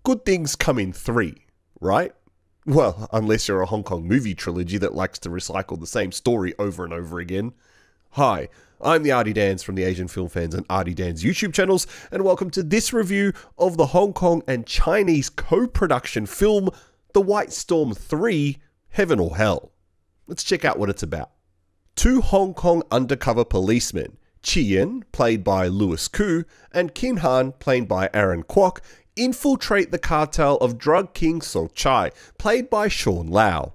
good things come in three, right? Well, unless you're a Hong Kong movie trilogy that likes to recycle the same story over and over again. Hi, I'm the Artie Dans from the Asian Film Fans and Artie Dans YouTube channels, and welcome to this review of the Hong Kong and Chinese co-production film, The White Storm 3, Heaven or Hell. Let's check out what it's about. Two Hong Kong undercover policemen, Chi Yen, played by Louis Koo, and Kin Han, played by Aaron Kwok, infiltrate the cartel of drug king So Chai, played by Sean Lau.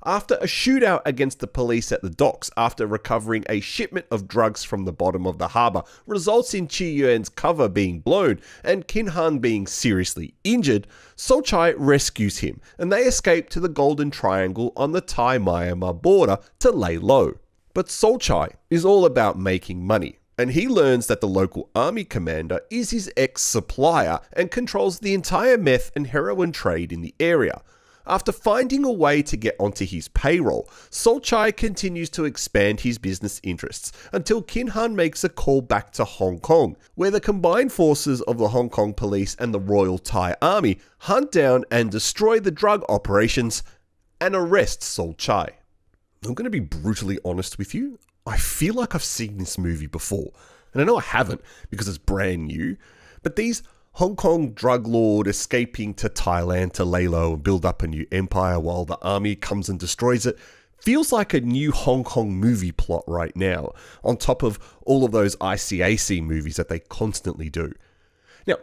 After a shootout against the police at the docks after recovering a shipment of drugs from the bottom of the harbour results in Chi Yen's cover being blown and Kin Han being seriously injured, So Chai rescues him and they escape to the Golden Triangle on the Thai-Myanmar border to lay low. But So Chai is all about making money, and he learns that the local army commander is his ex-supplier and controls the entire meth and heroin trade in the area. After finding a way to get onto his payroll, So Chai continues to expand his business interests until Kin Han makes a call back to Hong Kong, where the combined forces of the Hong Kong police and the Royal Thai Army hunt down and destroy the drug operations and arrest So Chai. I'm going to be brutally honest with you. I feel like I've seen this movie before, and I know I haven't because it's brand new, but these Hong Kong drug lord escaping to Thailand to lay low and build up a new empire while the army comes and destroys it feels like a new Hong Kong movie plot right now, on top of all of those ICAC movies that they constantly do. Now,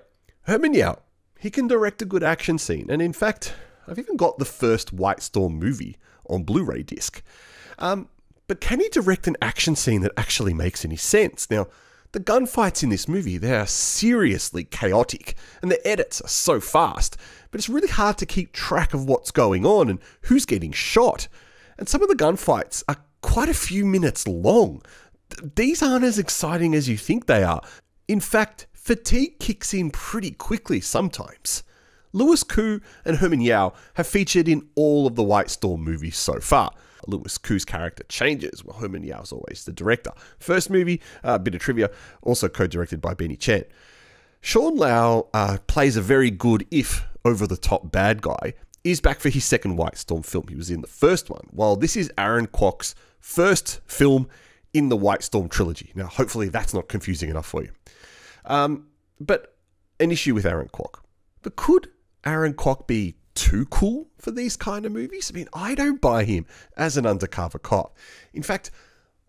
Herman Yau, he can direct a good action scene, and in fact, I've even got the first White Storm movie on Blu-ray disc. But can he direct an action scene that actually makes any sense? Now, the gunfights in this movie, they are seriously chaotic, and the edits are so fast, but it's really hard to keep track of what's going on and who's getting shot. And some of the gunfights are quite a few minutes long. These aren't as exciting as you think they are. In fact, fatigue kicks in pretty quickly sometimes. Louis Koo and Herman Yau have featured in all of the White Storm movies so far. Louis Koo's character changes, while Herman Yau's always the director. First movie, a bit of trivia, also co-directed by Benny Chan. Sean Lau plays a very good, if over-the-top bad guy, is back for his second White Storm film. He was in the first one, while this is Aaron Kwok's first film in the White Storm trilogy. Now, hopefully that's not confusing enough for you. But an issue with Aaron Kwok. But could Aaron Kwok be too cool for these kind of movies? I mean, I don't buy him as an undercover cop. In fact,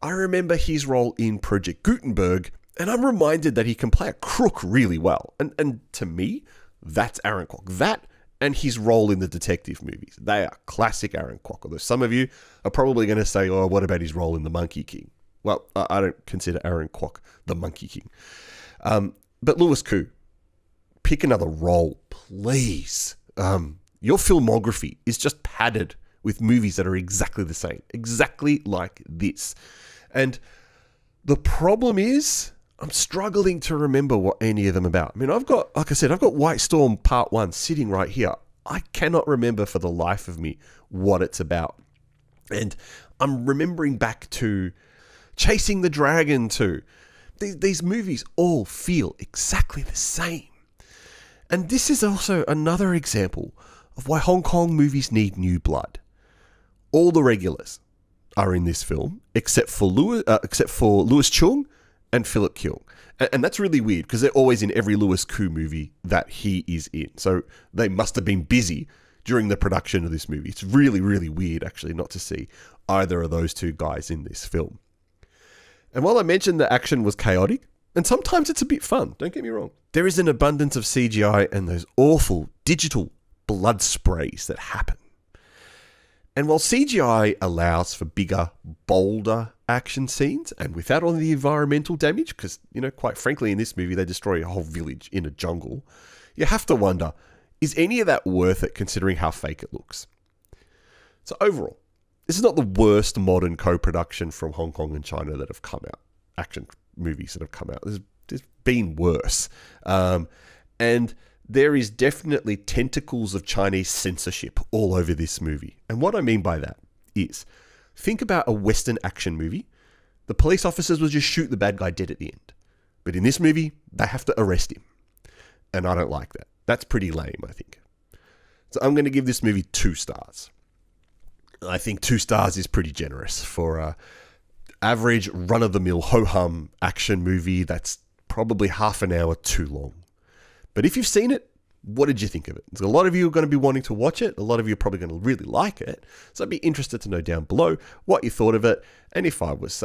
I remember his role in Project Gutenberg, and I'm reminded that he can play a crook really well. And to me, that's Aaron Kwok. That and his role in the detective movies. They are classic Aaron Kwok. Although some of you are probably going to say, oh, what about his role in The Monkey King? Well, I don't consider Aaron Kwok the Monkey King. But Louis Koo, pick another role, please. Your filmography is just padded with movies that are exactly the same, exactly like this. And the problem is, I'm struggling to remember what any of them about. I mean, I've got, like I said, I've got White Storm Part 1 sitting right here. I cannot remember for the life of me what it's about. And I'm remembering back to Chasing the Dragon 2. These movies all feel exactly the same. And this is also another example of why Hong Kong movies need new blood. All the regulars are in this film, except for Louis Chung and Philip Keung. And that's really weird, because they're always in every Louis Koo movie that he is in. So they must have been busy during the production of this movie. It's really, really weird, actually, not to see either of those two guys in this film. And while I mentioned the action was chaotic, and sometimes it's a bit fun, don't get me wrong, there is an abundance of CGI and those awful digital blood sprays that happen. And while CGI allows for bigger, bolder action scenes, and without all the environmental damage, because, you know, quite frankly, in this movie, they destroy a whole village in a jungle, you have to wonder, is any of that worth it considering how fake it looks? So overall, this is not the worst modern co-production from Hong Kong and China that have come out. Action movies that have come out. There's been worse. And there is definitely tentacles of Chinese censorship all over this movie. And what I mean by that is, think about a Western action movie. The police officers will just shoot the bad guy dead at the end. But in this movie, they have to arrest him. And I don't like that. That's pretty lame, I think. So I'm going to give this movie 2 stars. I think 2 stars is pretty generous for a average run-of-the-mill ho-hum action movie that's probably half an hour too long. But if you've seen it, what did you think of it? A lot of you are going to be wanting to watch it. A lot of you are probably going to really like it. So I'd be interested to know down below what you thought of it, and if I was,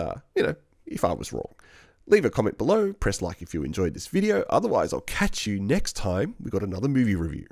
if I was wrong. Leave a comment below, press like if you enjoyed this video. Otherwise, I'll catch you next time we got another movie review.